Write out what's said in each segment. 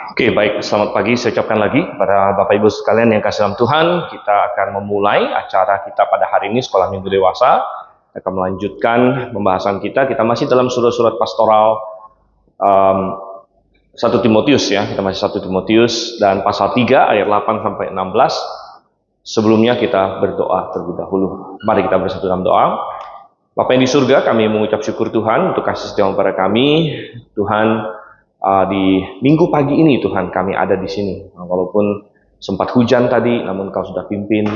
Oke, baik. Selamat pagi. Saya ucapkan lagi kepada Bapak Ibu sekalian yang kasih dalam Tuhan. Kita akan memulai acara kita pada hari ini, Sekolah Minggu Dewasa. Kita akan melanjutkan pembahasan kita. Kita masih dalam surat-surat pastoral 1 Timotius ya. Kita masih 1 Timotius dan pasal 3 ayat 8 sampai 16. Sebelumnya kita berdoa terlebih dahulu. Mari kita bersatu dalam doa. Bapa yang di surga, kami mengucap syukur Tuhan untuk kasih setia kepada kami. Tuhan, di minggu pagi ini Tuhan kami ada di sini. Walaupun sempat hujan tadi, namun Kau sudah pimpin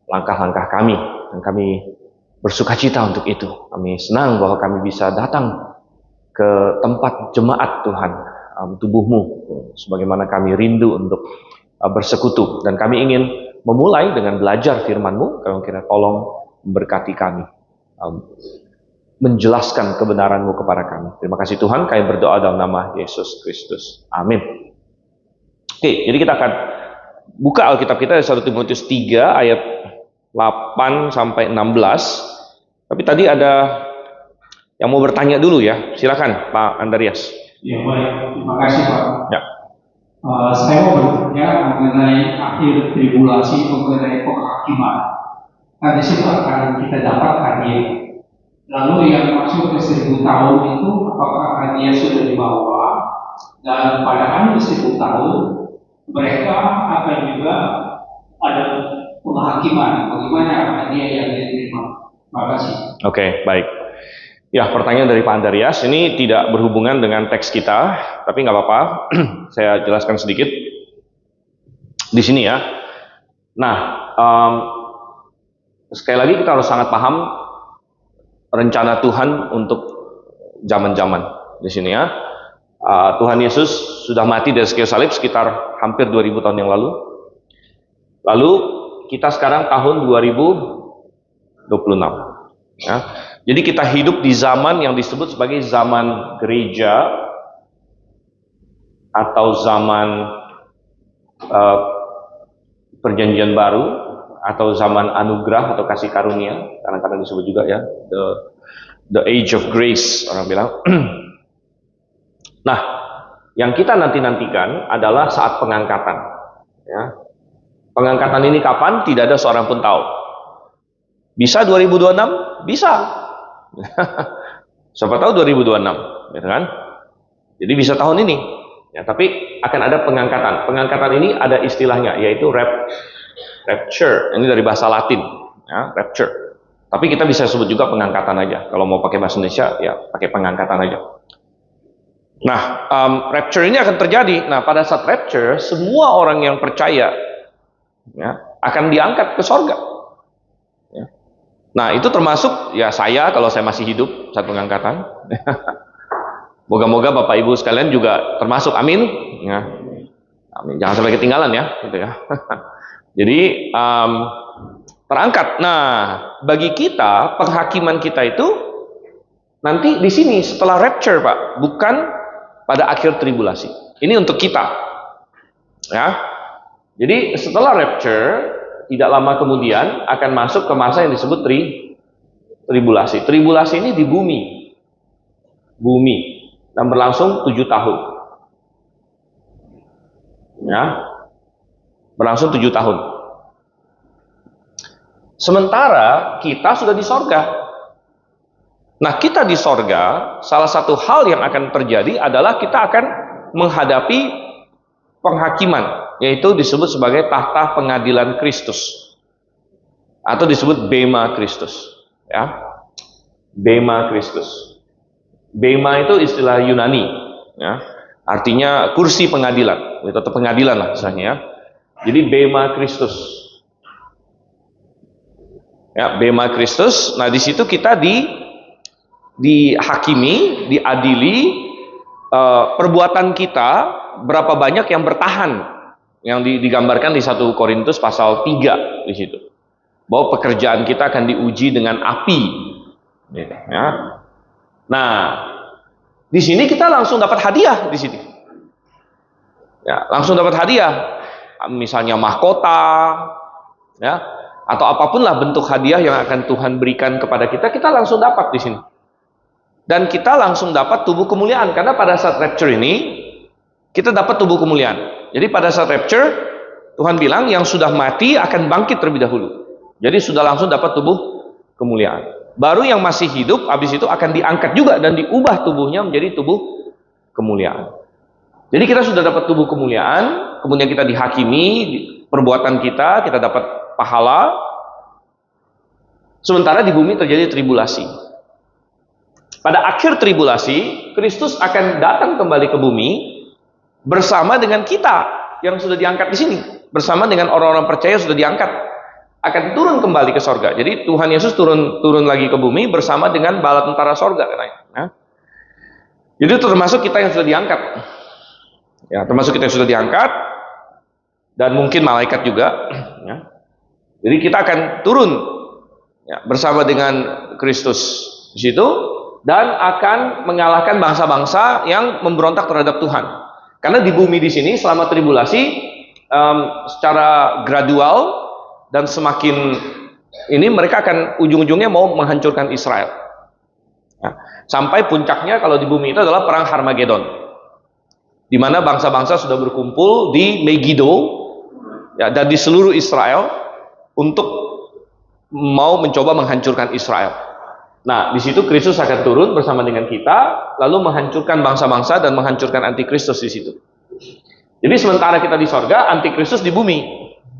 langkah-langkah kami. Dan kami bersukacita untuk itu. Kami senang bahwa kami bisa datang ke tempat jemaat Tuhan, tubuh-Mu. Sebagaimana kami rindu untuk bersekutu. Dan kami ingin memulai dengan belajar firman-Mu. Kau kira tolong memberkati kami. Menjelaskan kebenaran-Mu kepada kami. Terima kasih Tuhan, kami berdoa dalam nama Yesus Kristus. Amin. Oke, jadi kita akan buka Alkitab kita dari 1 Timotius 3 ayat 8 sampai 16. Tapi tadi ada yang mau bertanya dulu ya. Silakan Pak Andreas. Ya baik, terima kasih Pak. Ya. Saya mau bertanya mengenai akhir tribulasi, mengenai penghakiman. Di situ akan kita dapat hadiah. Lalu yang masuk ke 1000 tahun itu apakah hadiah sudah dibawa, dan pada akhir 1000 tahun mereka akan juga ada penghakiman, bagaimana hadiah yang diterima. Terima kasih. Oke, baik. Ya, pertanyaan dari Pak Andreas ini tidak berhubungan dengan teks kita, tapi nggak apa-apa. Saya jelaskan sedikit di sini ya. Nah, sekali lagi kita harus sangat paham rencana Tuhan untuk zaman-zaman di sini ya. Tuhan Yesus sudah mati dari kayu salib sekitar hampir 2000 tahun yang lalu. Lalu kita sekarang tahun 2026 ya. Jadi kita hidup di zaman yang disebut sebagai zaman gereja atau zaman perjanjian baru, atau zaman anugerah atau kasih karunia, kadang-kadang disebut juga ya, the age of grace orang bilang. Nah, yang kita nantikan adalah saat pengangkatan ya. Pengangkatan ini kapan? Tidak ada seorang pun tahu. Bisa 2026? Bisa. Siapa tahu 2026, gitu kan? Jadi bisa tahun ini ya, tapi akan ada pengangkatan. Pengangkatan ini ada istilahnya, yaitu rapture. Ini dari bahasa Latin ya, rapture. Tapi kita bisa sebut juga pengangkatan aja. Kalau mau pakai bahasa Indonesia ya pakai pengangkatan aja. Nah, rapture ini akan terjadi. Nah, pada saat rapture, semua orang yang percaya ya, akan diangkat ke sorga ya. Nah, itu termasuk ya saya, kalau saya masih hidup saat pengangkatan. Moga-moga Bapak Ibu sekalian juga termasuk, amin ya. Amin. Jangan sampai ketinggalan ya, gitu ya. Jadi terangkat. Nah, bagi kita penghakiman kita itu nanti di sini setelah rapture Pak, bukan pada akhir tribulasi. Ini untuk kita, ya. Jadi setelah rapture tidak lama kemudian akan masuk ke masa yang disebut tribulasi. Tribulasi ini di bumi dan berlangsung 7 tahun, ya. Berlangsung 7 tahun. Sementara kita sudah di sorga. Nah, kita di sorga, salah satu hal yang akan terjadi adalah kita akan menghadapi penghakiman, yaitu disebut sebagai tahta pengadilan Kristus, atau disebut bema Kristus ya. Bema Kristus. Bema itu istilah Yunani ya. Artinya kursi pengadilan, atau pengadilan lah istilahnya ya. Jadi bema Kristus, ya, bema Kristus. Nah, di situ kita dihakimi, diadili perbuatan kita, berapa banyak yang bertahan, yang digambarkan di 1 Korintus pasal 3 di situ. Bahwa pekerjaan kita akan diuji dengan api, ya. Nah, di sini kita langsung dapat hadiah di sini, ya, langsung dapat hadiah. Misalnya mahkota ya, atau apapun lah bentuk hadiah yang akan Tuhan berikan kepada kita, kita langsung dapat di sini dan kita langsung dapat tubuh kemuliaan, karena pada saat rapture ini kita dapat tubuh kemuliaan. Jadi pada saat rapture Tuhan bilang yang sudah mati akan bangkit terlebih dahulu. Jadi sudah langsung dapat tubuh kemuliaan. Baru yang masih hidup habis itu akan diangkat juga dan diubah tubuhnya menjadi tubuh kemuliaan. Jadi kita sudah dapat tubuh kemuliaan, kemudian kita dihakimi perbuatan kita dapat pahala. Sementara di bumi terjadi tribulasi. Pada akhir tribulasi, Kristus akan datang kembali ke bumi bersama dengan kita yang sudah diangkat di sini, bersama dengan orang-orang percaya sudah diangkat, akan turun kembali ke sorga. Jadi Tuhan Yesus turun lagi ke bumi bersama dengan bala tentara sorga. Nah, jadi termasuk kita yang sudah diangkat, ya, termasuk kita yang sudah diangkat, dan mungkin malaikat juga. Ya. Jadi kita akan turun, ya, bersama dengan Kristus di situ, dan akan mengalahkan bangsa-bangsa yang memberontak terhadap Tuhan. Karena di bumi di sini selama tribulasi secara gradual dan semakin ini mereka akan ujung-ujungnya mau menghancurkan Israel. Ya, sampai puncaknya kalau di bumi itu adalah perang Harmagedon, di mana bangsa-bangsa sudah berkumpul di Megiddo, ya, dan di seluruh Israel untuk mau mencoba menghancurkan Israel. Nah, di situ Kristus akan turun bersama dengan kita, lalu menghancurkan bangsa-bangsa dan menghancurkan antikristus di situ. Jadi sementara kita di sorga, antikristus di bumi,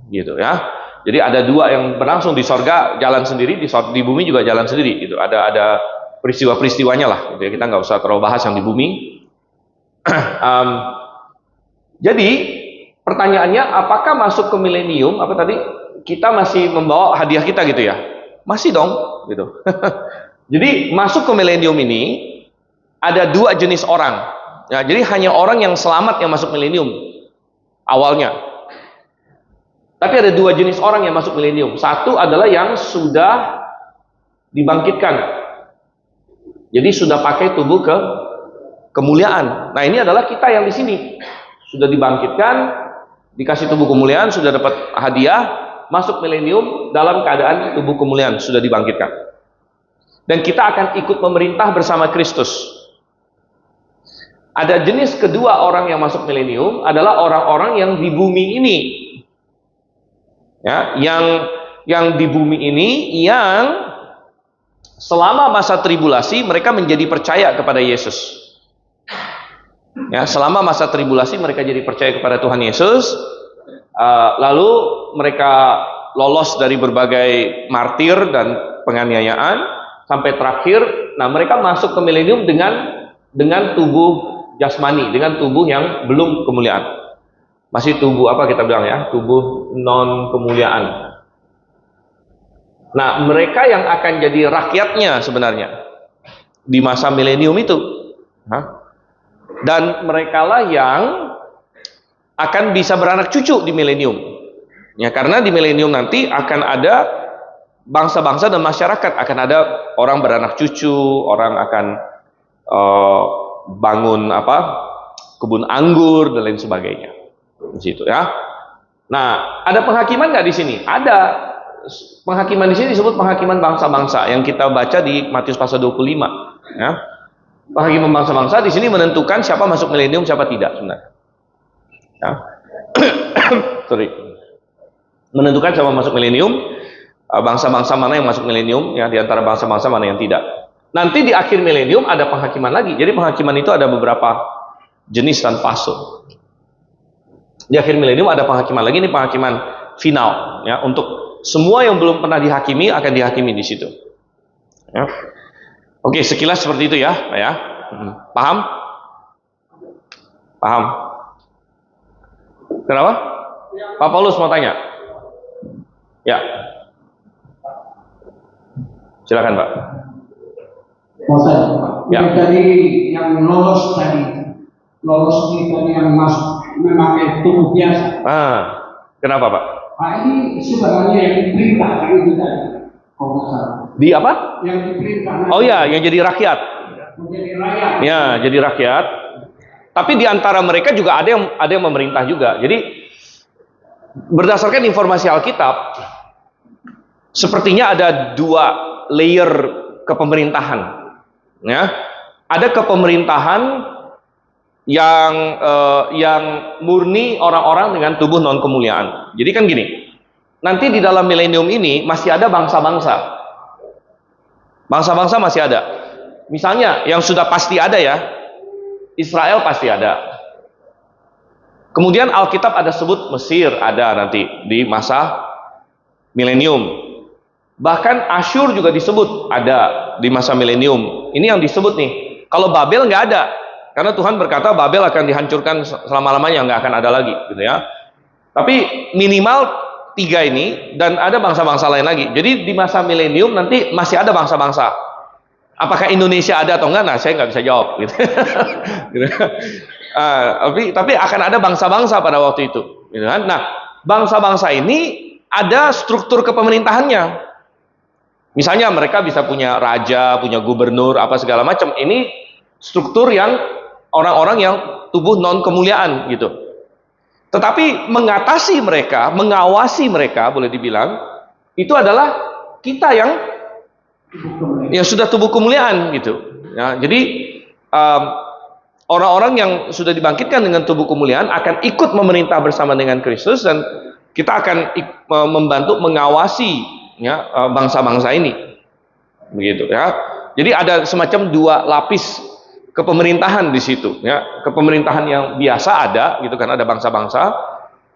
gitu ya. Jadi ada dua yang berlangsung, di sorga jalan sendiri, di bumi juga jalan sendiri, gitu. Ada peristiwa-peristiwanya lah, gitu ya. Kita nggak usah terlalu bahas yang di bumi. Jadi pertanyaannya, apakah masuk ke milenium? Apa tadi? Kita masih membawa hadiah kita, gitu ya? Masih dong, gitu. Jadi masuk ke milenium ini ada dua jenis orang. Ya, jadi hanya orang yang selamat yang masuk milenium awalnya. Tapi ada dua jenis orang yang masuk milenium. Satu adalah yang sudah dibangkitkan. Jadi sudah pakai tubuh kemuliaan. Nah, ini adalah kita yang di sini. Sudah dibangkitkan, dikasih tubuh kemuliaan, sudah dapat hadiah, masuk milenium dalam keadaan tubuh kemuliaan, sudah dibangkitkan. Dan kita akan ikut memerintah bersama Kristus. Ada jenis kedua orang yang masuk milenium adalah orang-orang yang di bumi ini. Ya, yang di bumi ini yang selama masa tribulasi mereka menjadi percaya kepada Yesus. Ya, selama masa tribulasi mereka jadi percaya kepada Tuhan Yesus. Lalu mereka lolos dari berbagai martir dan penganiayaan. Sampai terakhir, nah mereka masuk ke milenium dengan tubuh jasmani, dengan tubuh yang belum kemuliaan. Masih tubuh apa kita bilang ya? Tubuh non kemuliaan. Nah, mereka yang akan jadi rakyatnya sebenarnya di masa milenium itu. Dan merekalah yang akan bisa beranak cucu di milenium. Ya, karena di milenium nanti akan ada bangsa-bangsa dan masyarakat, akan ada orang beranak cucu, orang akan bangun kebun anggur dan lain sebagainya di situ ya. Nah, ada penghakiman nggak di sini? Ada penghakiman di sini, disebut penghakiman bangsa-bangsa yang kita baca di Matius pasal 25 ya. Penghakiman bangsa-bangsa di sini menentukan siapa masuk milenium, siapa tidak sebenarnya ya. Sorry. Menentukan siapa masuk milenium, bangsa-bangsa mana yang masuk milenium, ya, di antara bangsa-bangsa mana yang tidak. Nanti di akhir milenium ada penghakiman lagi. Jadi penghakiman itu ada beberapa jenis dan fase. Di akhir milenium ada penghakiman lagi, ini penghakiman final, ya, untuk semua yang belum pernah dihakimi akan dihakimi di situ. Ya. Oke, sekilas seperti itu ya, Pak ya. Paham? Paham? Kenapa? Pak Paulus mau tanya. Ya. Silakan, Pak. Mau saya, Ya. Tadi yang lolos ini tadi yang masuk memakai tubuh biasa. Kenapa, Pak? Nah, ini sebenarnya yang diperintahkan itu tadi. Di apa? Yang diperintahkan. Oh ya, yang jadi rakyat. Menjadi rakyat. Ya, jadi rakyat. Tapi di antara mereka juga ada yang memerintah juga. Jadi berdasarkan informasi Alkitab, sepertinya ada dua layer kepemerintahan. Ya, ada kepemerintahan yang murni orang-orang dengan tubuh non kemuliaan. Jadi kan gini, nanti di dalam milenium ini masih ada bangsa-bangsa. Bangsa-bangsa masih ada. Misalnya yang sudah pasti ada ya, Israel pasti ada. Kemudian Alkitab ada sebut Mesir ada nanti di masa milenium. Bahkan Asyur juga disebut ada di masa milenium. Ini yang disebut nih. Kalau Babel nggak ada, karena Tuhan berkata Babel akan dihancurkan selama-lamanya, nggak akan ada lagi, gitu ya. Tapi minimal 3 ini, dan ada bangsa-bangsa lain lagi. Jadi di masa milenium nanti masih ada bangsa-bangsa. Apakah Indonesia ada atau enggak? Nah, saya nggak bisa jawab. Gitu. Tapi akan ada bangsa-bangsa pada waktu itu. Gitu kan? Nah, bangsa-bangsa ini ada struktur kepemerintahannya. Misalnya mereka bisa punya raja, punya gubernur, apa segala macam. Ini struktur yang orang-orang yang tubuh non kemuliaan gitu. Tetapi mengatasi mereka, mengawasi mereka, boleh dibilang itu adalah kita yang sudah tubuh kemuliaan gitu. Ya, jadi orang-orang yang sudah dibangkitkan dengan tubuh kemuliaan akan ikut memerintah bersama dengan Kristus, dan kita akan membantu mengawasi ya bangsa-bangsa ini, begitu ya. Jadi ada semacam 2 lapis kepemerintahan di situ ya. Kepemerintahan yang biasa ada gitu kan, ada bangsa-bangsa,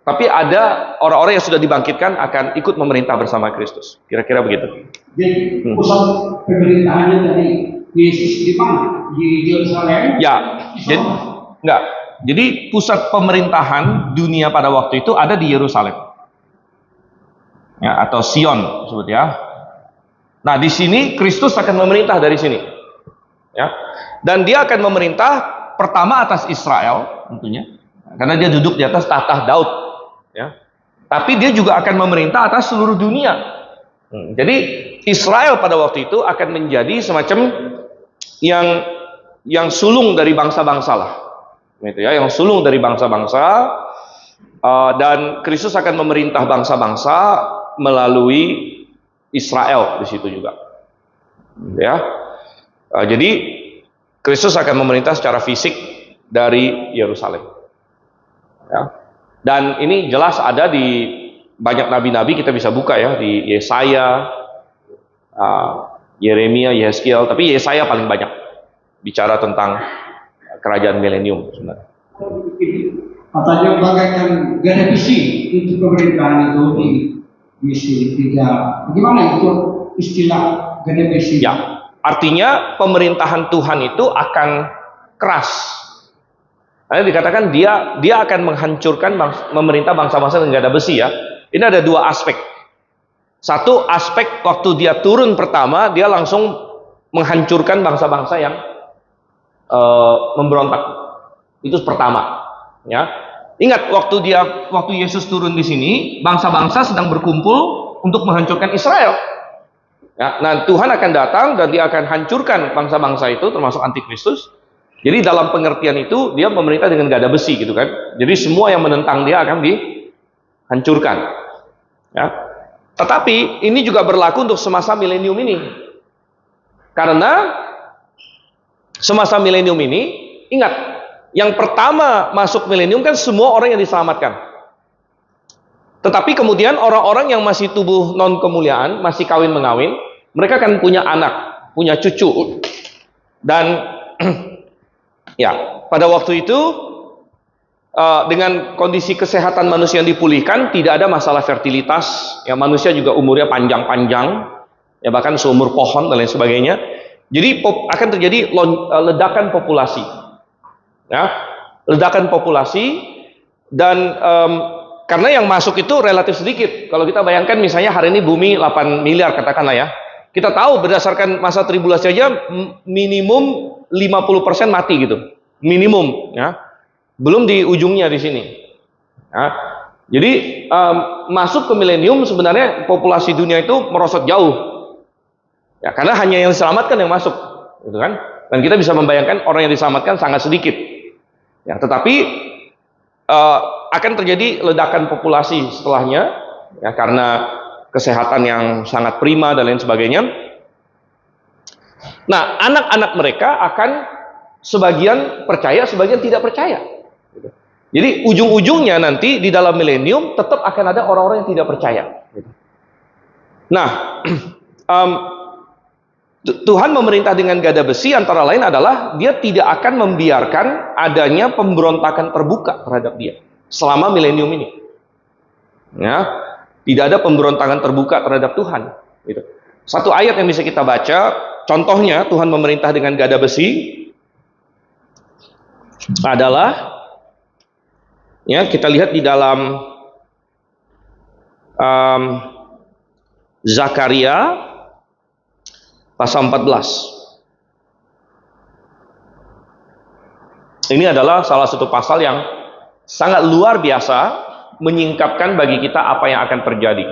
tapi ada orang-orang yang sudah dibangkitkan akan ikut memerintah bersama Kristus. Kira-kira begitu. Jadi pusat pemerintahannya tadi Yesus di mana? Di Yerusalem? Ya, jadi enggak. Jadi pusat pemerintahan dunia pada waktu itu ada di Yerusalem. Ya, atau Sion sebut ya. Nah, di sini Kristus akan memerintah dari sini. Ya. Dan dia akan memerintah pertama atas Israel tentunya. Karena dia duduk di atas tahta Daud, ya. Tapi dia juga akan memerintah atas seluruh dunia. Jadi Israel pada waktu itu akan menjadi semacam yang sulung dari bangsa-bangsa lah. Gitu ya, yang sulung dari bangsa-bangsa, dan Kristus akan memerintah bangsa-bangsa melalui Israel di situ juga, ya. Jadi Kristus akan memerintah secara fisik dari Yerusalem, ya. Dan ini jelas ada di banyak nabi-nabi, kita bisa buka ya di Yesaya, Yeremia, Yeskiel, tapi Yesaya paling banyak bicara tentang kerajaan milenium sebenarnya. Katanya bagaikan gada besi untuk pemerintahan itu di misi 3. Bagaimana itu istilah gada besi? Ya, artinya pemerintahan Tuhan itu akan keras. Nah, dikatakan dia akan menghancurkan memerintah bangsa-bangsa dengan gada besi ya. Ini ada 2 aspek. Satu aspek waktu dia turun pertama, dia langsung menghancurkan bangsa-bangsa yang memberontak. Itu pertama. Ya, ingat waktu Yesus turun di sini, bangsa-bangsa sedang berkumpul untuk menghancurkan Israel. Ya, nah Tuhan akan datang dan dia akan hancurkan bangsa-bangsa itu, termasuk antikristus. Jadi dalam pengertian itu dia memerintah dengan gada besi gitu kan. Jadi semua yang menentang dia akan dihancurkan. Ya. Tetapi ini juga berlaku untuk semasa milenium ini. Karena semasa milenium ini, ingat, yang pertama masuk milenium kan semua orang yang diselamatkan. Tetapi kemudian orang-orang yang masih tubuh non kemuliaan, masih kawin mengawin, mereka akan punya anak, punya cucu. Dan ya, pada waktu itu dengan kondisi kesehatan manusia yang dipulihkan, tidak ada masalah fertilitas. Ya, manusia juga umurnya panjang-panjang, ya bahkan seumur pohon dan lain sebagainya. Jadi akan terjadi ledakan populasi. Ya, ledakan populasi, dan karena yang masuk itu relatif sedikit. Kalau kita bayangkan misalnya hari ini bumi 8 miliar katakanlah ya. Kita tahu berdasarkan masa tribulasi aja minimum 50% mati gitu. Minimum ya. Belum di ujungnya di sini. Ya. Jadi masuk ke milenium sebenarnya populasi dunia itu merosot jauh. Ya, karena hanya yang diselamatkan yang masuk, gitu kan? Dan kita bisa membayangkan orang yang diselamatkan sangat sedikit. Ya, tetapi akan terjadi ledakan populasi setelahnya, ya, karena kesehatan yang sangat prima dan lain sebagainya. Nah, anak-anak mereka akan sebagian percaya, sebagian tidak percaya. Jadi ujung-ujungnya nanti di dalam milenium tetap akan ada orang-orang yang tidak percaya. Nah, Tuhan memerintah dengan gada besi antara lain adalah dia tidak akan membiarkan adanya pemberontakan terbuka terhadap dia selama milenium ini. Ya, tidak ada pemberontakan terbuka terhadap Tuhan. Gitu. Satu ayat yang bisa kita baca, contohnya Tuhan memerintah dengan gada besi adalah, ya kita lihat di dalam Zakaria pasal 14. Ini adalah salah satu pasal yang sangat luar biasa menyingkapkan bagi kita apa yang akan terjadi.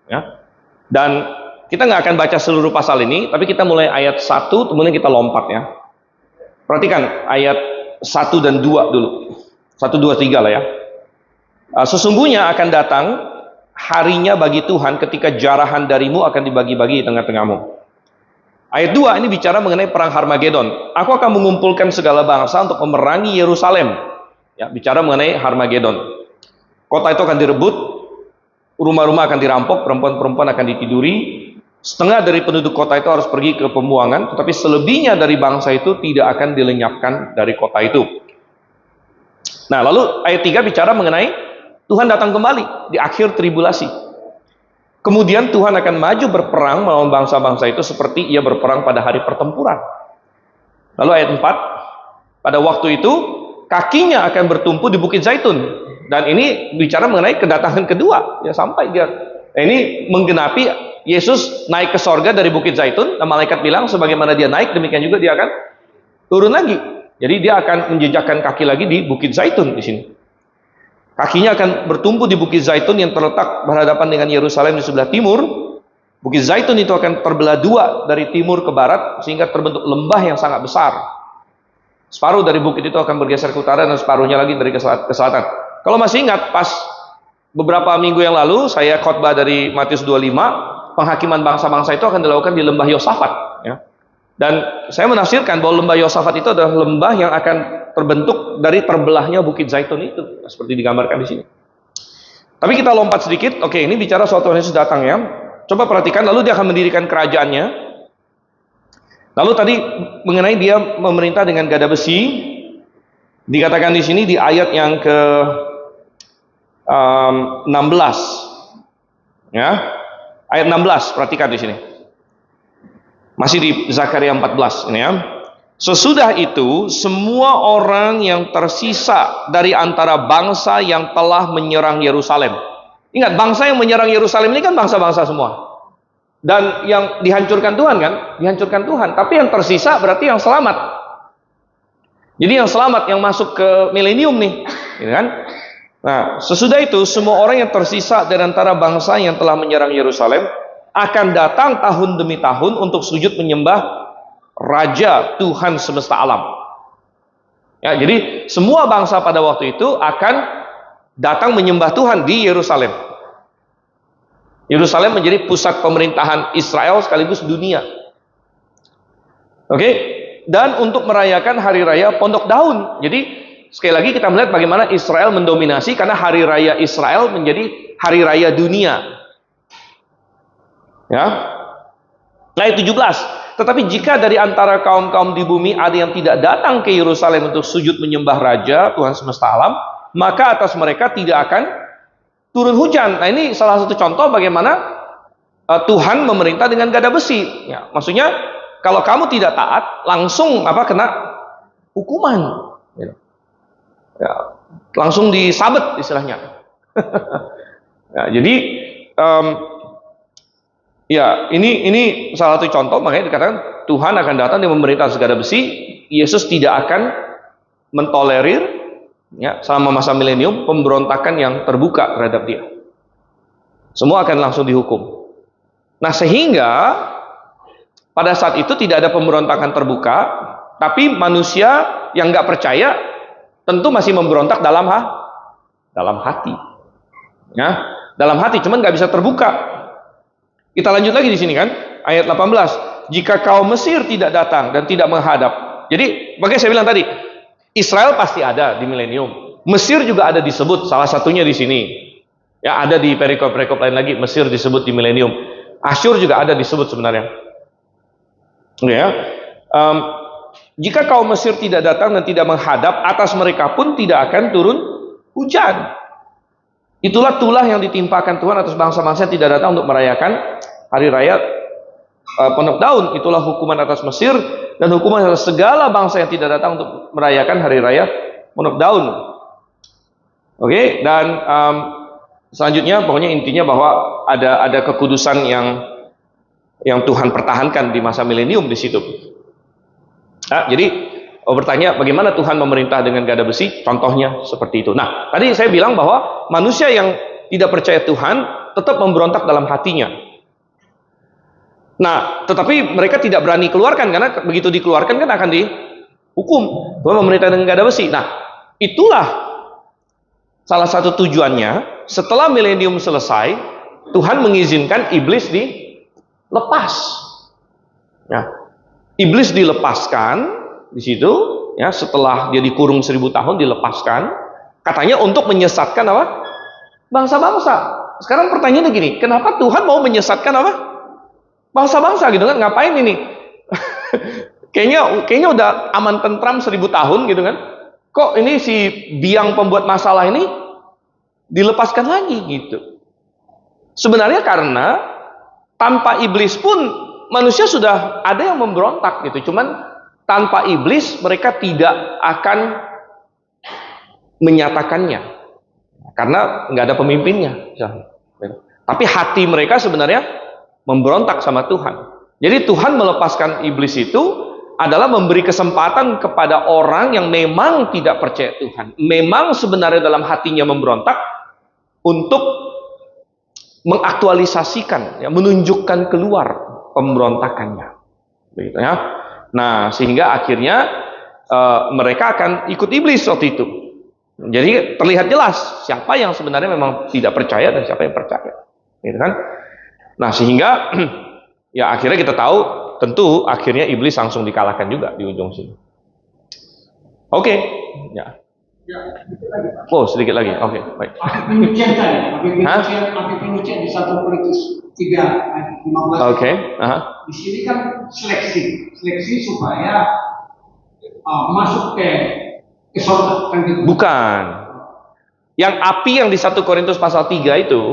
Ya. Dan kita nggak akan baca seluruh pasal ini, tapi kita mulai ayat 1, kemudian kita lompat ya. Perhatikan ayat 1 dan 2 dulu. 1, 2, 3 lah ya. Sesungguhnya akan datang harinya bagi Tuhan ketika jarahan darimu akan dibagi-bagi di tengah-tengahmu. Ayat 2 ini bicara mengenai perang Harmagedon. Aku akan mengumpulkan segala bangsa untuk memerangi Yerusalem. Ya, bicara mengenai Harmagedon. Kota itu akan direbut, rumah-rumah akan dirampok, perempuan-perempuan akan ditiduri. Setengah dari penduduk kota itu harus pergi ke pembuangan, tetapi selebihnya dari bangsa itu tidak akan dilenyapkan dari kota itu. Nah, lalu ayat 3 bicara mengenai Tuhan datang kembali di akhir tribulasi. Kemudian Tuhan akan maju berperang melawan bangsa-bangsa itu seperti ia berperang pada hari pertempuran. Lalu ayat 4, pada waktu itu kakinya akan bertumpu di Bukit Zaitun. Dan ini bicara mengenai kedatangan kedua, ya sampai dia. Nah, ini menggenapi Yesus naik ke sorga dari Bukit Zaitun. Dan malaikat bilang sebagaimana dia naik, demikian juga dia akan turun lagi. Jadi dia akan menjejakkan kaki lagi di Bukit Zaitun di sini. Kakinya akan bertumpu di Bukit Zaitun yang terletak berhadapan dengan Yerusalem di sebelah timur. Bukit Zaitun itu akan terbelah dua dari timur ke barat sehingga terbentuk lembah yang sangat besar. Separuh dari bukit itu akan bergeser ke utara dan separuhnya lagi dari ke selatan. Kalau masih ingat, pas beberapa minggu yang lalu saya khotbah dari Matius 25, penghakiman bangsa-bangsa itu akan dilakukan di lembah Yosafat. Ya. Dan saya menafsirkan bahwa lembah Yosafat itu adalah lembah yang akan terbentuk dari terbelahnya Bukit Zaitun itu, seperti digambarkan di sini. Tapi kita lompat sedikit. Oke, ini bicara suatu Yesus datang ya. Coba perhatikan, lalu dia akan mendirikan kerajaannya. Lalu tadi mengenai dia memerintah dengan gada besi, dikatakan di sini di ayat yang ke 16. Ya. Ayat 16, perhatikan di sini. Masih di Zakaria 14 ini ya. Sesudah itu, semua orang yang tersisa dari antara bangsa yang telah menyerang Yerusalem. Ingat, bangsa yang menyerang Yerusalem ini kan bangsa-bangsa semua. Dan yang dihancurkan Tuhan kan? Dihancurkan Tuhan. Tapi yang tersisa berarti yang selamat. Jadi yang selamat, yang masuk ke milenium nih. Gitu kan? Nah, sesudah itu, semua orang yang tersisa dari antara bangsa yang telah menyerang Yerusalem akan datang tahun demi tahun untuk sujud menyembah Raja Tuhan semesta alam. Ya, jadi semua bangsa pada waktu itu akan datang menyembah Tuhan di Yerusalem. Yerusalem menjadi pusat pemerintahan Israel sekaligus dunia. Oke, dan untuk merayakan hari raya Pondok Daun. Jadi sekali lagi kita melihat bagaimana Israel mendominasi karena hari raya Israel menjadi hari raya dunia. Ya. Ayat 17. Tetapi jika dari antara kaum-kaum di bumi ada yang tidak datang ke Yerusalem untuk sujud menyembah Raja Tuhan semesta alam, maka atas mereka tidak akan turun hujan. Nah, ini salah satu contoh bagaimana Tuhan memerintah dengan gada besi. Ya, maksudnya kalau kamu tidak taat, langsung kena hukuman. Ya, langsung disabet istilahnya. Ya, jadi ya, ini salah satu contoh, makanya dikatakan Tuhan akan datang dengan memerintah segala besi. Yesus tidak akan mentolerir ya, selama masa milenium pemberontakan yang terbuka terhadap dia. Semua akan langsung dihukum. Nah, sehingga pada saat itu tidak ada pemberontakan terbuka, tapi manusia yang nggak percaya tentu masih memberontak dalam hati. Ya, dalam hati, cuman nggak bisa terbuka. Kita lanjut lagi di sini kan, ayat 18. Jika kaum Mesir tidak datang dan tidak menghadap, Jadi makanya saya bilang tadi, Israel pasti ada di milenium. Mesir juga ada disebut, salah satunya di sini. Ya, ada di perikop-perikop lain lagi, Mesir disebut di milenium. Asyur juga ada disebut sebenarnya. Ya. Jika kaum Mesir tidak datang dan tidak menghadap, atas mereka pun tidak akan turun hujan. Itulah tulah yang ditimpakan Tuhan atas bangsa-bangsa yang tidak datang untuk merayakan hari raya Penuh Daun. Itulah hukuman atas Mesir dan hukuman atas segala bangsa yang tidak datang untuk merayakan hari raya Penuh Daun. Oke, dan selanjutnya pokoknya intinya bahwa ada kekudusan yang Tuhan pertahankan di masa milenium di situ. Jadi bertanya bagaimana Tuhan memerintah dengan gada besi? Contohnya seperti itu. Nah, tadi saya bilang bahwa manusia yang tidak percaya Tuhan tetap memberontak dalam hatinya. Nah, tetapi mereka tidak berani keluarkan karena begitu dikeluarkan kan akan dihukum. Tuhan memerintah dengan gada besi. Nah, itulah salah satu tujuannya. Setelah milenium selesai, Tuhan mengizinkan iblis dilepas. Nah, iblis dilepaskan di situ, ya, setelah dia dikurung 1000 tahun dilepaskan, katanya untuk menyesatkan apa? Bangsa-bangsa. Sekarang pertanyaannya gini, kenapa Tuhan mau menyesatkan apa? Bangsa-bangsa gitu kan? Ngapain ini? kayaknya udah aman tentram 1000 tahun gitu kan? Kok ini si biang pembuat masalah ini dilepaskan lagi gitu? Sebenarnya karena tanpa iblis pun manusia sudah ada yang memberontak gitu. Cuman tanpa iblis mereka tidak akan menyatakannya karena nggak ada pemimpinnya. Tapi hati mereka sebenarnya memberontak sama Tuhan. Jadi Tuhan melepaskan iblis itu adalah memberi kesempatan kepada orang yang memang tidak percaya Tuhan, memang sebenarnya dalam hatinya memberontak, untuk mengaktualisasikan, ya, menunjukkan keluar pemberontakannya, begitu ya. Nah, sehingga akhirnya mereka akan ikut iblis waktu itu. Jadi terlihat jelas siapa yang sebenarnya memang tidak percaya dan siapa yang percaya, gitu kan? Nah, sehingga ya akhirnya kita tahu, tentu akhirnya iblis langsung dikalahkan juga di ujung sini. Oke, ya. Oh, sedikit lagi. Oke, baik. Penyucian tadi, penyucian di 1 Korintus 3:15. Oke, Di sini kan seleksi supaya masuk ke surga kan gitu. Bukan. Yang api yang di 1 Korintus pasal 3 itu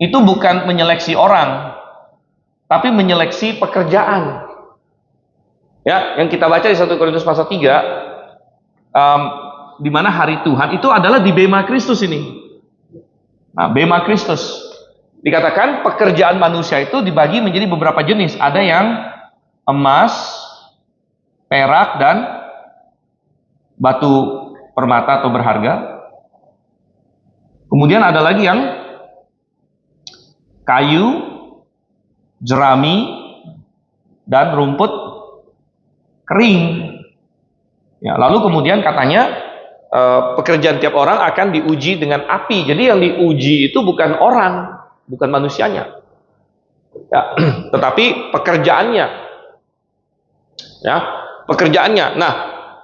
bukan menyeleksi orang, tapi menyeleksi pekerjaan. Ya, yang kita baca di 1 Korintus pasal 3, di mana hari Tuhan itu adalah di bema Kristus ini. Nah, bema Kristus. Dikatakan pekerjaan manusia itu dibagi menjadi beberapa jenis. Ada yang emas, perak, dan batu permata atau berharga. Kemudian ada lagi yang kayu, jerami, dan rumput kering. Ya, lalu kemudian katanya pekerjaan tiap orang akan diuji dengan api. Jadi yang diuji itu bukan orang, bukan manusianya, ya, tetapi pekerjaannya. Ya, pekerjaannya. Nah,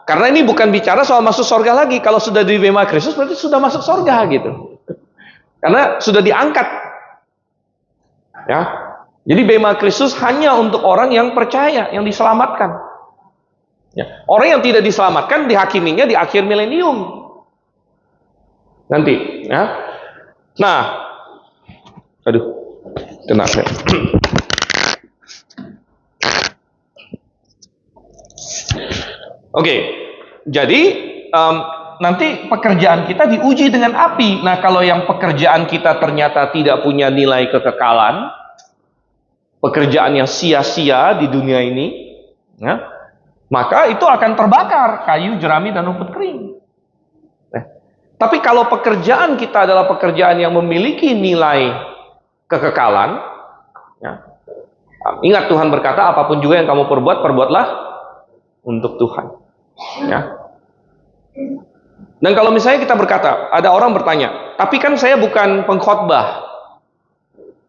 karena ini bukan bicara soal masuk surga lagi. Kalau sudah di bema Kristus berarti sudah masuk surga gitu. Karena sudah diangkat. Ya. Jadi bema Kristus hanya untuk orang yang percaya, yang diselamatkan. Ya. Orang yang tidak diselamatkan dihakiminya di akhir milenium nanti. Ya. Nah, aduh, kena saya. Oke, jadi nanti pekerjaan kita diuji dengan api. Nah, kalau yang pekerjaan kita ternyata tidak punya nilai kekekalan, pekerjaan yang sia-sia di dunia ini, ya, maka itu akan terbakar, kayu, jerami, dan rumput kering. Tapi kalau pekerjaan kita adalah pekerjaan yang memiliki nilai kekekalan, ya, ingat Tuhan berkata, apapun juga yang kamu perbuat, perbuatlah untuk Tuhan. Ya. Dan kalau misalnya kita berkata, ada orang bertanya, tapi kan saya bukan pengkhotbah,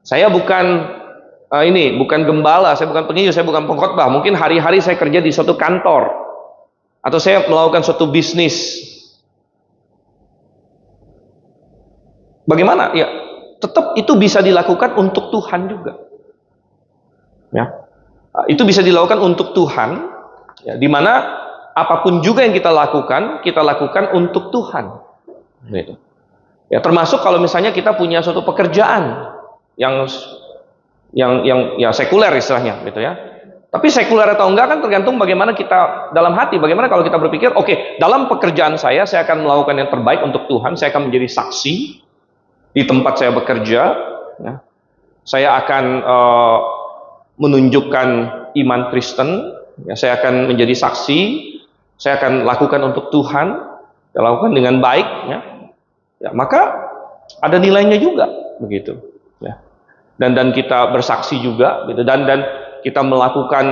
saya bukan ini bukan gembala, saya bukan pengiyuh, saya bukan pengkhotbah. Mungkin hari-hari saya kerja di suatu kantor, atau saya melakukan suatu bisnis. Bagaimana? Ya, tetap itu bisa dilakukan untuk Tuhan juga. Ya, itu bisa dilakukan untuk Tuhan. Ya, dimana apapun juga yang kita lakukan untuk Tuhan. Gitu. Ya, termasuk kalau misalnya kita punya suatu pekerjaan yang ya sekuler istilahnya, gitu ya. Tapi sekuler atau enggak kan tergantung bagaimana kita dalam hati. Bagaimana kalau kita berpikir, oke, dalam pekerjaan saya akan melakukan yang terbaik untuk Tuhan. Saya akan menjadi saksi di tempat saya bekerja. Ya. Saya akan menunjukkan iman Kristen. Ya, saya akan menjadi saksi. Saya akan lakukan untuk Tuhan. Saya lakukan dengan baik. Ya, maka ada nilainya juga, begitu. Ya. Dan kita bersaksi juga, gitu. Dan kita melakukan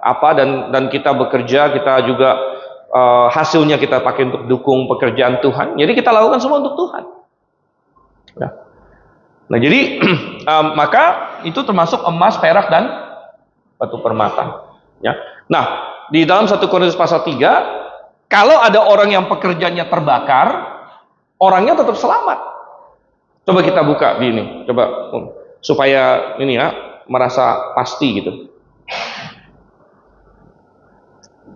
apa dan kita bekerja, kita juga hasilnya kita pakai untuk dukung pekerjaan Tuhan. Jadi kita lakukan semua untuk Tuhan. Ya. Nah, jadi maka itu termasuk emas, perak dan batu permata. Ya. Nah, di dalam 1 Korintus pasal 3, kalau ada orang yang pekerjaannya terbakar, orangnya tetap selamat. Coba kita buka di ini, coba supaya ini ya merasa pasti gitu.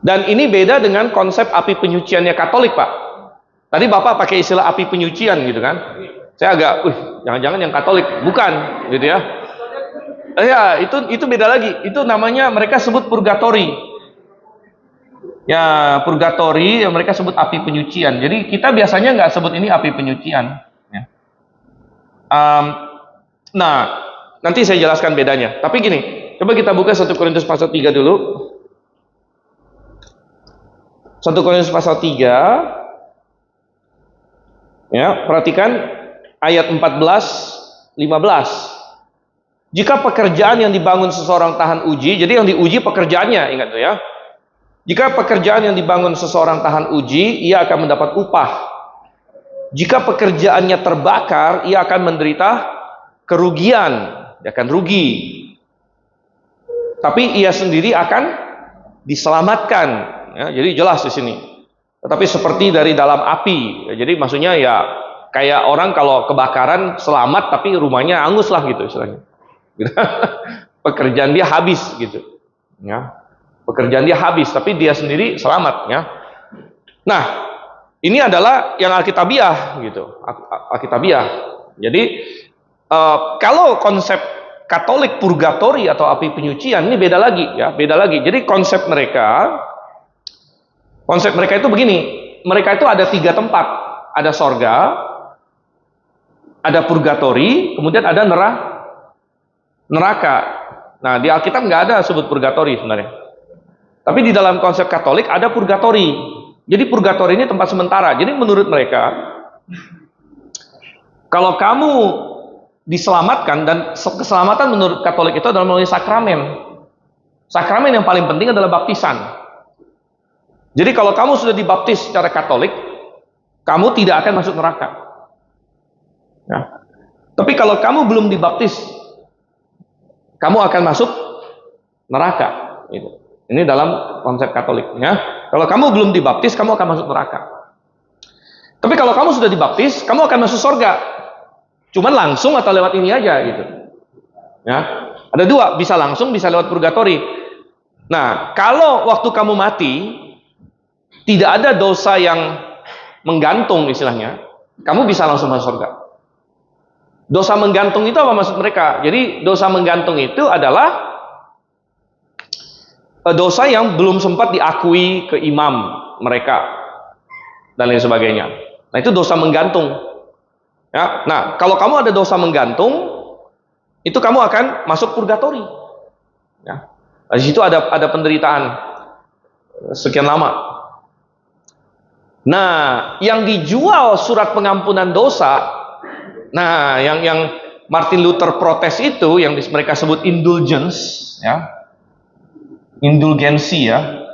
Dan ini beda dengan konsep api penyuciannya Katolik, Pak. Tadi Bapak pakai istilah api penyucian gitu kan. Saya agak, jangan-jangan yang Katolik, bukan gitu ya. Ya, itu beda lagi. Itu namanya mereka sebut purgatori. Ya, purgatori yang mereka sebut api penyucian. Jadi kita biasanya nggak sebut ini api penyucian. Ya. Nah, nanti saya jelaskan bedanya. Tapi gini, coba kita buka 1 Korintus pasal 3 dulu. 1 Korintus pasal 3. Ya, perhatikan ayat 14, 15. Jika pekerjaan yang dibangun seseorang tahan uji, jadi yang diuji pekerjaannya, ingat tuh ya. Jika pekerjaan yang dibangun seseorang tahan uji, ia akan mendapat upah. Jika pekerjaannya terbakar, ia akan menderita kerugian, dia akan rugi. Tapi ia sendiri akan diselamatkan. Ya, jadi jelas di sini. Tetapi seperti dari dalam api. Ya, jadi maksudnya ya kayak orang kalau kebakaran selamat, tapi rumahnya angus lah gitu istilahnya. Pekerjaan dia habis gitu. Ya. Pekerjaan dia habis, tapi dia sendiri selamat. Ya. Nah, ini adalah yang Alkitabiah gitu, Alkitabiah. Jadi kalau konsep Katolik purgatori atau api penyucian ini beda lagi, ya, beda lagi. Jadi konsep mereka itu begini, mereka itu ada 3 tempat, ada sorga, ada purgatori, kemudian ada neraka. Nah, di Alkitab nggak ada sebut purgatori sebenarnya. Tapi di dalam konsep Katolik ada purgatori. Jadi purgatori ini tempat sementara. Jadi menurut mereka, kalau kamu diselamatkan, dan keselamatan menurut Katolik itu adalah melalui sakramen. Sakramen yang paling penting adalah baptisan. Jadi kalau kamu sudah dibaptis secara Katolik, kamu tidak akan masuk neraka. Ya. Tapi kalau kamu belum dibaptis, kamu akan masuk neraka. Ini dalam konsep Katolik. Ya. Kalau kamu belum dibaptis, kamu akan masuk neraka. Tapi kalau kamu sudah dibaptis, kamu akan masuk surga. Cuman langsung atau lewat ini aja gitu. Ya. Ada 2, bisa langsung, bisa lewat purgatori. Nah, kalau waktu kamu mati tidak ada dosa yang menggantung istilahnya, kamu bisa langsung masuk surga. Dosa menggantung itu apa maksud mereka? Jadi dosa menggantung itu adalah dosa yang belum sempat diakui ke imam mereka dan lain sebagainya. Nah, itu dosa menggantung. Ya. Nah, kalau kamu ada dosa menggantung, itu kamu akan masuk purgatori. Ya. Nah, di situ ada penderitaan sekian lama. Nah, yang dijual surat pengampunan dosa, nah yang Martin Luther protes itu, yang mereka sebut indulgence, ya, indulgensi ya,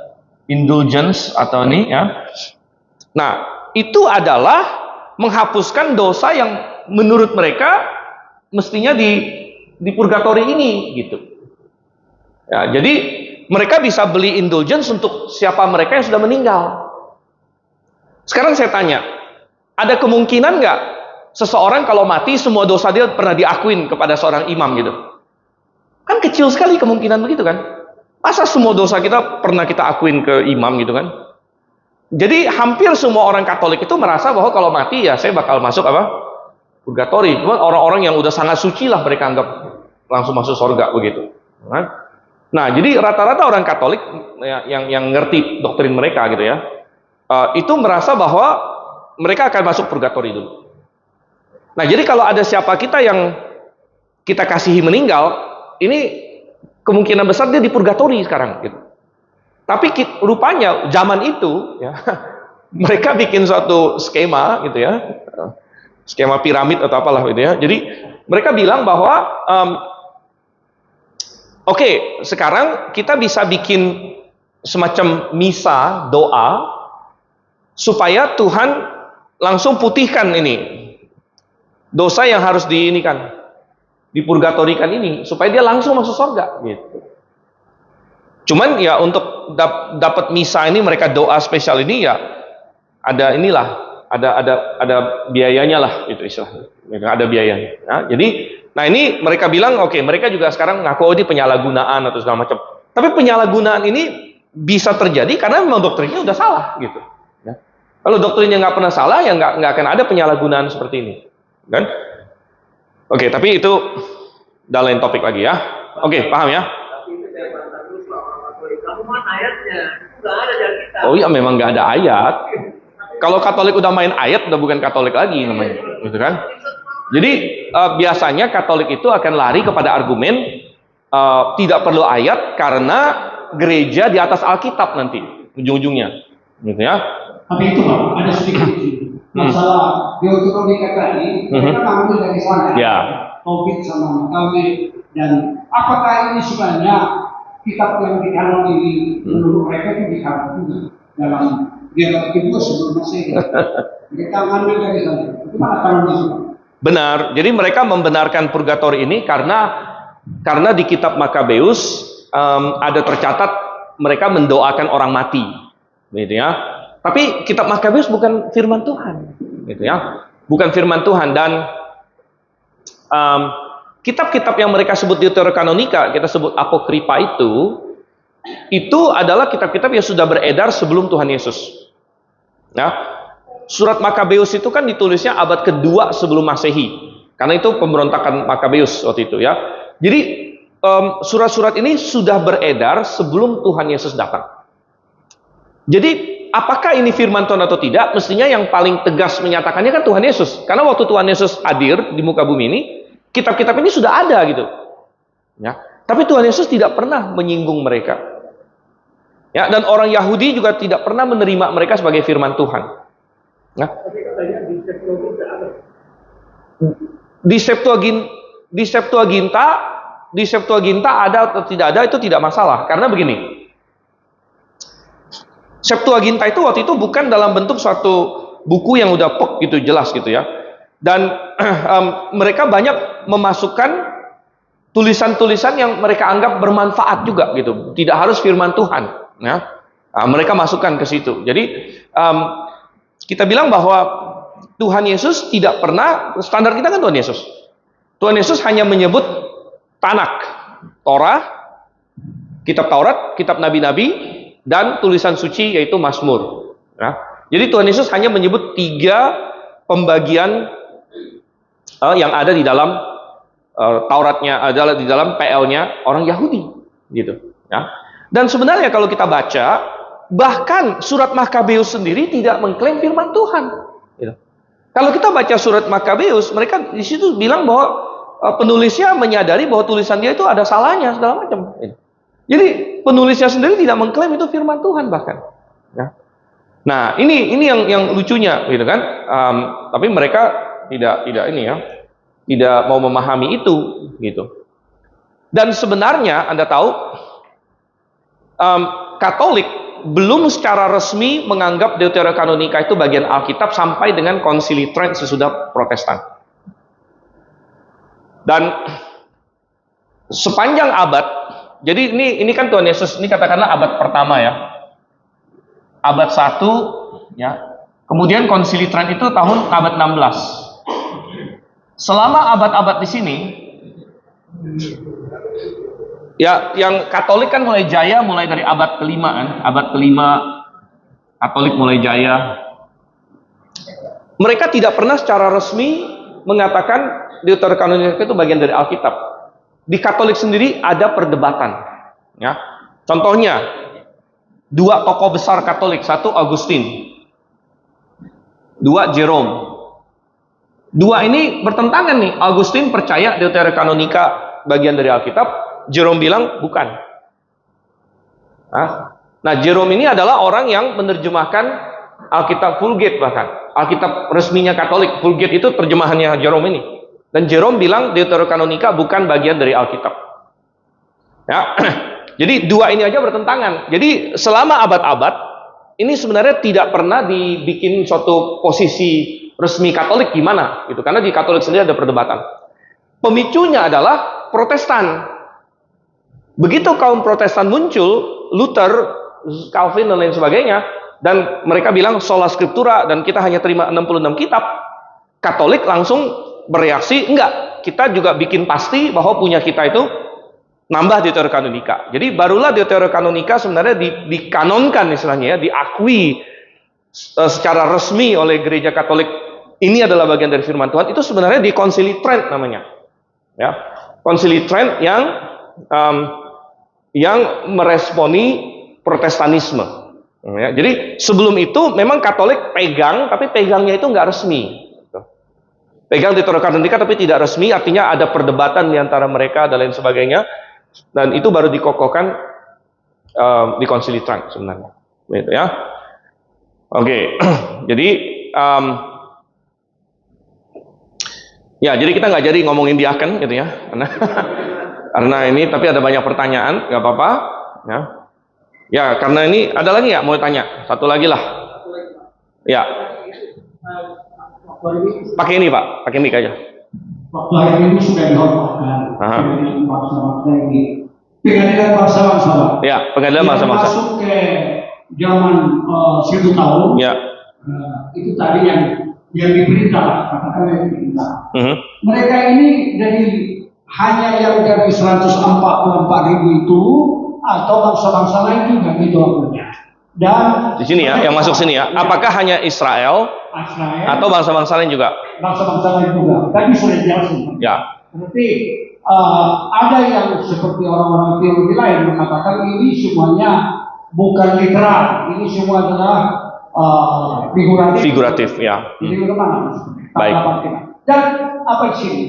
indulgence atau ini ya. Nah, itu adalah menghapuskan dosa yang menurut mereka mestinya di purgatori ini gitu. Ya, jadi mereka bisa beli indulgence untuk siapa mereka yang sudah meninggal. Sekarang saya tanya, ada kemungkinan nggak seseorang kalau mati semua dosa dia pernah diakuin kepada seorang imam gitu? Kan kecil sekali kemungkinan begitu kan? Masa semua dosa kita pernah kita akuin ke imam gitu kan? Jadi hampir semua orang Katolik itu merasa bahwa kalau mati ya saya bakal masuk apa? Purgatori. Cuma orang-orang yang udah sangat suci lah mereka anggap langsung masuk surga begitu. Nah, jadi rata-rata orang Katolik yang ngerti doktrin mereka gitu ya, itu merasa bahwa mereka akan masuk purgatori dulu. Nah, jadi kalau ada siapa kita yang kita kasihi meninggal, ini kemungkinan besar dia di purgatori sekarang gitu. Tapi rupanya zaman itu ya, mereka bikin suatu skema gitu ya, skema piramid atau apalah gitu ya. Jadi mereka bilang bahwa oke, sekarang kita bisa bikin semacam misa, doa supaya Tuhan langsung putihkan ini dosa yang harus dipurgatorikan ini supaya dia langsung masuk surga gitu. Cuman ya untuk dapat misa ini mereka doa spesial ini ya ada biayanya lah itu istilahnya. Ada biayanya. Nah, jadi ini mereka bilang oke, mereka juga sekarang ngaku ini penyalahgunaan atau segala macam. Tapi penyalahgunaan ini bisa terjadi karena memang doktrinnya udah salah gitu. Ya. Kalau doktrinnya nggak pernah salah ya nggak akan ada penyalahgunaan seperti ini, kan? Oke, tapi itu udah lain topik lagi ya. Oke, paham ya? Oh iya, memang nggak ada ayat. Kalau Katolik udah main ayat, udah bukan Katolik lagi namanya, gitu kan? Jadi biasanya Katolik itu akan lari kepada argumen tidak perlu ayat karena gereja di atas Alkitab nanti ujung-ujungnya, gitu ya. Tapi itu Pak, ada sedikit masalah Deuteronomi tadi, mereka ngambil dari sana. Ya. Tobit sama Talmud, dan apakah ini sebenarnya kitab yang dikanon ini menurut mereka itu dikanon juga dalam dialog kedua sebelum Masehi. Mereka ngambil dari sana. Itu mana kanon itu? Benar. Jadi mereka membenarkan purgatori ini karena di kitab Makabeus ada tercatat mereka mendoakan orang mati, gitu ya. Tapi kitab Makabeus bukan firman Tuhan, gitu ya. Bukan firman Tuhan. Dan kitab-kitab yang mereka sebut Deuterokanonika, kita sebut apokripa itu adalah kitab-kitab yang sudah beredar sebelum Tuhan Yesus. Ya, surat Makabeus itu kan ditulisnya abad kedua sebelum Masehi, karena itu pemberontakan Makabeus waktu itu ya. Jadi surat-surat ini sudah beredar sebelum Tuhan Yesus datang. Jadi apakah ini firman Tuhan atau tidak? Mestinya yang paling tegas menyatakannya kan Tuhan Yesus, karena waktu Tuhan Yesus hadir di muka bumi ini, kitab-kitab ini sudah ada gitu. Ya, tapi Tuhan Yesus tidak pernah menyinggung mereka. Ya, dan orang Yahudi juga tidak pernah menerima mereka sebagai firman Tuhan. Ya. Di Septuaginta ada atau tidak ada itu tidak masalah, karena begini. Septuaginta itu waktu itu bukan dalam bentuk suatu buku yang udah pok gitu jelas gitu ya. Dan mereka banyak memasukkan tulisan-tulisan yang mereka anggap bermanfaat juga gitu. Tidak harus firman Tuhan. Ya. Mereka masukkan ke situ. Jadi kita bilang bahwa Tuhan Yesus tidak pernah, standar kita kan Tuhan Yesus. Tuhan Yesus hanya menyebut Tanak, Torah, kitab Taurat, kitab Nabi-Nabi, dan tulisan suci yaitu Mazmur. Ya. Jadi Tuhan Yesus hanya menyebut 3 pembagian yang ada di dalam Tauratnya, adalah di dalam PL-nya orang Yahudi, gitu. Ya. Dan sebenarnya kalau kita baca, bahkan surat Makabeus sendiri tidak mengklaim firman Tuhan. Gitu. Kalau kita baca surat Makabeus, mereka di situ bilang bahwa penulisnya menyadari bahwa tulisan dia itu ada salahnya segala macam. Gitu. Jadi penulisnya sendiri tidak mengklaim itu firman Tuhan bahkan. Ya. Nah ini yang lucunya, gitu kan? Tapi mereka tidak mau memahami itu, gitu. Dan sebenarnya Anda tahu, Katolik belum secara resmi menganggap Deuterokanonika itu bagian Alkitab sampai dengan Konsili Trent sesudah Protestan. Dan sepanjang abad Jadi ini kan Tuhan Yesus, ini katakanlah abad pertama ya. Abad 1 ya. Kemudian Konsili Trent itu tahun abad 16. Selama abad-abad di sini ya, yang Katolik kan mulai jaya mulai dari abad kelima kan. Abad kelima Katolik mulai jaya. Mereka tidak pernah secara resmi mengatakan Deuterokanonika itu bagian dari Alkitab. Di Katolik sendiri ada perdebatan. Ya. Contohnya, dua tokoh besar Katolik, satu Augustine, dua Jerome. Dua ini bertentangan nih. Augustine percaya Deuterokanonika bagian dari Alkitab, Jerome bilang bukan. Nah, Jerome ini adalah orang yang menerjemahkan Alkitab Vulgate bahkan. Alkitab resminya Katolik, Vulgate itu terjemahannya Jerome ini. Dan Jerome bilang Deuterokanonika bukan bagian dari Alkitab. Ya. Jadi dua ini aja bertentangan. Jadi selama abad-abad ini sebenarnya tidak pernah dibikin suatu posisi resmi Katolik gimana gitu. Karena di Katolik sendiri ada perdebatan. Pemicunya adalah Protestan. Begitu kaum Protestan muncul, Luther, Calvin dan lain sebagainya, dan mereka bilang sola scriptura dan kita hanya terima 66 kitab, Katolik langsung bereaksi, enggak, kita juga bikin pasti bahwa punya kita itu nambah Deuterokanonika. Jadi barulah Deuterokanonika sebenarnya dikanonkan istilahnya ya, diakui secara resmi oleh gereja Katolik. Ini adalah bagian dari firman Tuhan. Itu sebenarnya di Konsili Trent namanya. Ya, Konsili Trent yang meresponi Protestanisme. Ya, jadi sebelum itu memang Katolik pegang, tapi pegangnya itu nggak resmi. Pegang Deuterokanonika tapi tidak resmi, artinya ada perdebatan di antara mereka dan lain sebagainya. Dan itu baru dikokohkan di Konsili Trent sebenarnya. Gitu ya. Oke, jadi ya, jadi kita nggak jadi ngomongin diaken gitu ya, karena ini tapi ada banyak pertanyaan, nggak apa-apa. Ya, karena ini ada lagi ya mau tanya, satu lagi lah. Ya, pakai ini Pak, pakai mic aja. Waktu hari ini sudah dihormatkan dengan bangsa-bangsa ini, pengadilan bangsa-bangsa. Ya, pengadilan bangsa-bangsa. Masuk ke zaman 1000 tahun. Ya. Itu tadi yang diperintah, katakan yang diperintah. Mereka ini dari hanya yang dari 144.000 itu atau bangsa-bangsa lain juga gitu artinya. Dan di sini ya, yang masuk sini ya. Apakah hanya Israel atau bangsa-bangsa lain juga? Bangsa-bangsa lain juga. Tadi sudah jelasin. Ya. Berarti ada yang seperti orang-orang teologi lain mengatakan ini semuanya bukan literal, ini semua adalah figuratif. Figuratif, ya. Jadi bagaimana? Baik. Dan apa di sini?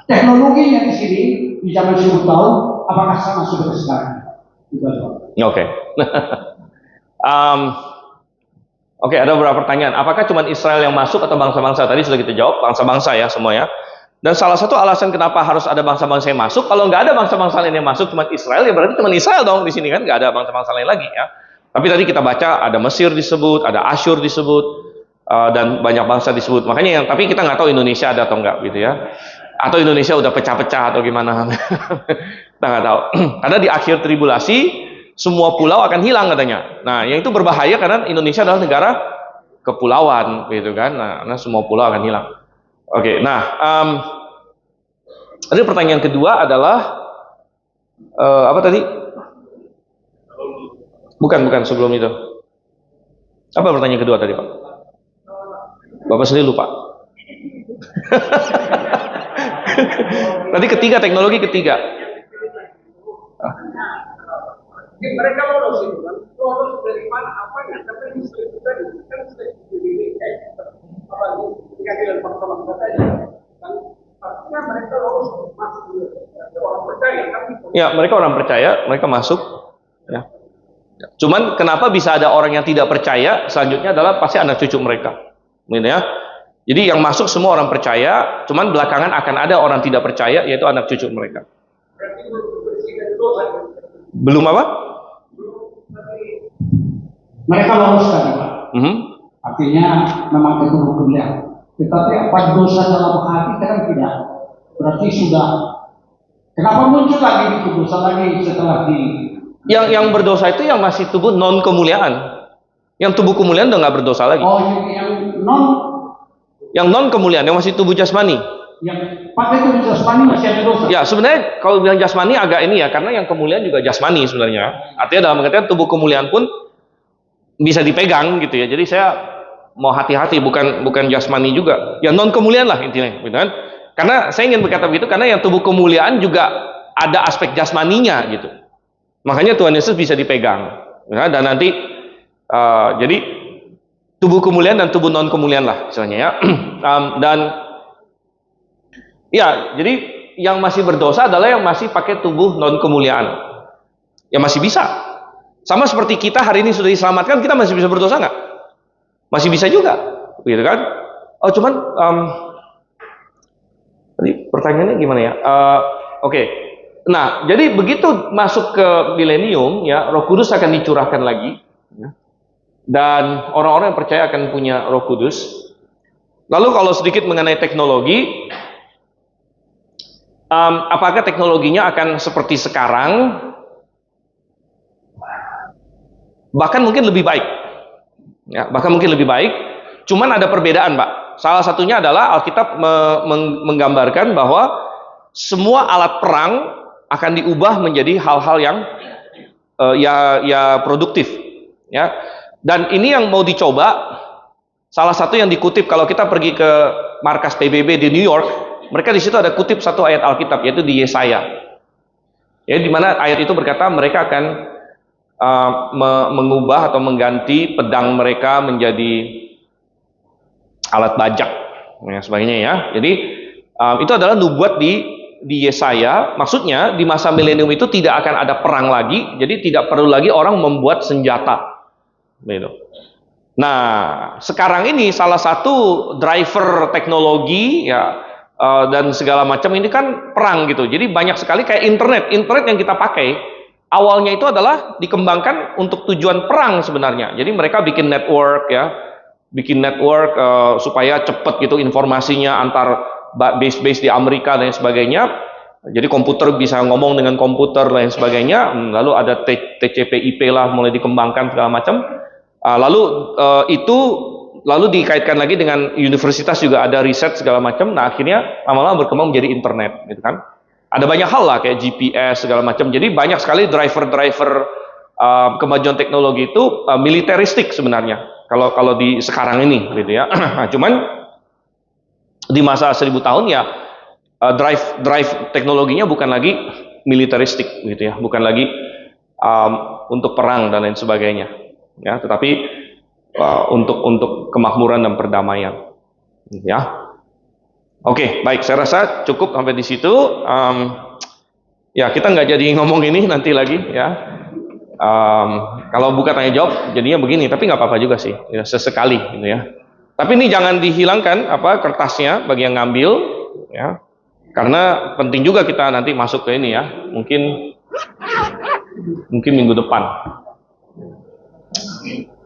Teknologinya di sini di zaman 1000 tahun, apakah sama seperti sekarang? Oke. Oke, ada beberapa pertanyaan. Apakah cuma Israel yang masuk atau bangsa-bangsa? Tadi sudah kita jawab, bangsa-bangsa ya semuanya. Dan salah satu alasan kenapa harus ada bangsa-bangsa yang masuk, kalau nggak ada bangsa-bangsa lain yang masuk, cuma Israel, ya berarti cuma Israel dong di sini kan, nggak ada bangsa-bangsa lain lagi ya. Tapi tadi kita baca ada Mesir disebut, ada Asyur disebut, dan banyak bangsa disebut. Makanya tapi kita nggak tahu Indonesia ada atau nggak gitu ya. Atau Indonesia udah pecah-pecah atau gimana? Kita nggak tahu. Karena di akhir tribulasi semua pulau akan hilang katanya. Nah, yang itu berbahaya karena Indonesia adalah negara kepulauan, gitu kan. Nah, karena semua pulau akan hilang. Oke, nah, tadi pertanyaan kedua adalah apa tadi? Bukan sebelum itu. Apa pertanyaan kedua tadi, Pak? Bapak sendiri lupa. Tadi ketiga, teknologi ketiga. Mereka lolos itu kan, lolos dari mana apanya, tapi ini sudah tadi kan sudah diberikan apa ini pengadilan bangsa-bangsa tadi kan, artinya mereka lolos masuk orang percaya kan? Ya, mereka orang percaya, mereka masuk. Ya. Cuman kenapa bisa ada orang yang tidak percaya? Selanjutnya adalah pasti anak cucu mereka, gitu ya. Jadi yang masuk semua orang percaya, cuman belakangan akan ada orang tidak percaya, yaitu anak cucu mereka. Berarti bersihkan dosa. Belum apa? Mereka lolos tadi Pak. Artinya memang itu hukumnya. Tetapi apa dosa dalam hati kan tidak. Berarti sudah Kenapa muncul lagi itu dosa lagi setelah di Yang berdosa itu yang masih tubuh non kemuliaan. Yang tubuh kemuliaan udah nggak berdosa lagi. oh yang non kemuliaan, yang masih tubuh jasmani. yang pakai tubuh jasmani masih ada dosa. Ya sebenarnya kalau bilang jasmani agak ini ya, karena yang kemuliaan juga jasmani sebenarnya. Artinya dalam artian tubuh kemuliaan pun bisa dipegang gitu ya. Jadi saya mau hati-hati, bukan jasmani juga. Yang non kemuliaan lah intinya, gitu kan? Karena saya ingin berkata begitu karena yang tubuh kemuliaan juga ada aspek jasmaninya gitu. Makanya Tuhan Yesus bisa dipegang, ya, dan nanti jadi tubuh kemuliaan dan tubuh non kemuliaan lah istilahnya ya. Dan ya, jadi yang masih berdosa adalah yang masih pakai tubuh non kemuliaan, yang masih bisa. Sama seperti kita hari ini sudah diselamatkan, kita masih bisa berdosa nggak? Masih bisa juga, gitu kan? Oh cuman tadi pertanyaannya gimana ya? Oke. Nah, jadi begitu masuk ke milenium, ya, Roh Kudus akan dicurahkan lagi, ya, dan orang-orang yang percaya akan punya Roh Kudus. Lalu kalau sedikit mengenai teknologi, apakah teknologinya akan seperti sekarang? Bahkan mungkin lebih baik, ya, bahkan mungkin lebih baik. Cuman ada perbedaan, Pak. Salah satunya adalah Alkitab menggambarkan bahwa semua alat perang akan diubah menjadi hal-hal yang ya produktif, ya. Dan ini yang mau dicoba. Salah satu yang dikutip kalau kita pergi ke markas PBB di New York, mereka di situ ada kutip satu ayat Alkitab, yaitu di Yesaya. Ya, di mana ayat itu berkata mereka akan mengubah atau mengganti pedang mereka menjadi alat bajak, dan sebagainya ya. Jadi itu adalah nubuat di Yesaya. Maksudnya di masa milenium itu tidak akan ada perang lagi, jadi tidak perlu lagi orang membuat senjata, gitu. Nah sekarang ini salah satu driver teknologi ya dan segala macam ini kan perang gitu. Jadi banyak sekali kayak internet yang kita pakai awalnya itu adalah dikembangkan untuk tujuan perang sebenarnya. Jadi mereka bikin network ya, supaya cepat gitu informasinya antar base-base di Amerika dan sebagainya. Jadi komputer bisa ngomong dengan komputer dan sebagainya. Lalu ada TCP/IP lah mulai dikembangkan segala macam. Itu lalu dikaitkan lagi dengan universitas juga ada riset segala macam. Nah akhirnya lama-lama berkembang menjadi internet, gitu kan? Ada banyak hal lah kayak GPS segala macam. Jadi banyak sekali driver kemajuan teknologi itu militeristik sebenarnya. Kalau di sekarang ini, gitu ya. Nah, cuman di masa 1000 tahun ya drive teknologinya bukan lagi militeristik gitu ya, bukan lagi untuk perang dan lain sebagainya ya, tetapi untuk kemakmuran dan perdamaian ya. Oke, baik, saya rasa cukup sampai di situ. Ya kita nggak jadi ngomong ini nanti lagi ya. Kalau buka tanya jawab jadinya begini, tapi nggak apa-apa juga sih ya, sesekali gitu ya. Tapi ini jangan dihilangkan kertasnya bagi yang ngambil ya, karena penting juga kita nanti masuk ke ini ya, mungkin minggu depan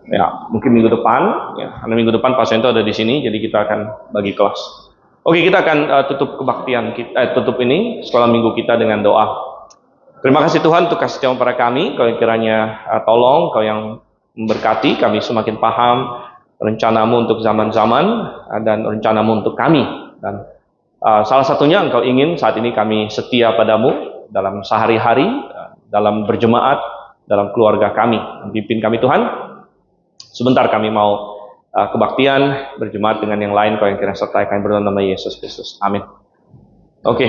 ya, mungkin minggu depan ya, karena minggu depan Pak Sento ada di sini, jadi kita akan bagi kelas. Oke, kita akan tutup kebaktian kita, tutup ini sekolah minggu kita dengan doa. Terima kasih Tuhan untuk kasih jawaban pada kami. Kau yang kiranya tolong, Kau yang memberkati kami semakin paham rencanamu untuk zaman-zaman dan rencanamu untuk kami. Dan salah satunya Engkau ingin saat ini kami setia padamu dalam sehari-hari, dalam berjemaat, dalam keluarga kami. Pimpin kami Tuhan. Sebentar kami mau kebaktian berjemaat dengan yang lain. Kau yang kiranya sertai kami berdoa nama Yesus Kristus. Amin. Oke.